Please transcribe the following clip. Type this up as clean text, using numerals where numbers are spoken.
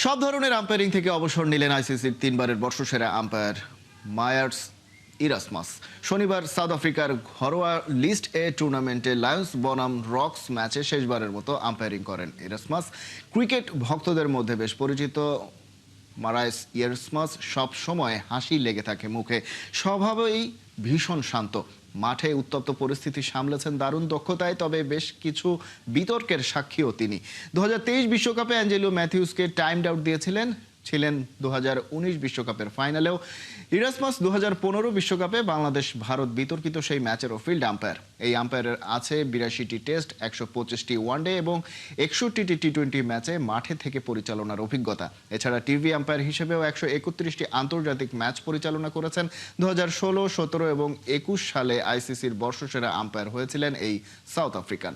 সব ধরনের আম্পায়ারিং থেকে অবসর নিলেন আইসিসির তিনবারের বর্ষসেরা আম্পায়ার মায়ার্স ইরাসমাস। শনিবার সাউথ আফ্রিকার ঘরোয়া লিস্ট এ টুর্নামেন্টে লায়ন্স বনাম রক্স ম্যাচে শেষবারের মতো আম্পায়ারিং করেন ইরাসমাস। ক্রিকেট ভক্তদের মধ্যে বেশ পরিচিত মারাইস ইরাসমাস সব সময় হাসি লেগে থাকে মুখে, স্বভাবেই ভীষণ শান্ত। মাঠে উত্তপ্ত পরিস্থিতি সামলেছেন দারুণ দক্ষতায়, তবে বেশ কিছু বিতর্কের সাক্ষীও তিনি। 2023 বিশ্বকাপে অ্যাঞ্জেলো ম্যাথিউসকে টাইমড আউট ছিলেন 2019 বিশ্বকাপের ফাইনালেও। ইরাসমাস 2015 বিশ্বকাপে বাংলাদেশ ভারত বিতর্কিত সেই ম্যাচেরও ফিল্ড আম্পায়ার। এই আম্পায়ারের আছে 82টি টেস্ট, 125টি ওয়ানডে এবং 61টি টি-20 ম্যাচে মাঠে থেকে পরিচালনার অভিজ্ঞতা। এছাড়া টিভি আম্পায়ার হিসেবেও 131টি আন্তর্জাতিক ম্যাচ পরিচালনা করেছেন। 2016, 17 এবং 21 সালে আইসিসির বর্ষসেরা আম্পায়ার হয়েছিলেন এই সাউথ আফ্রিকান।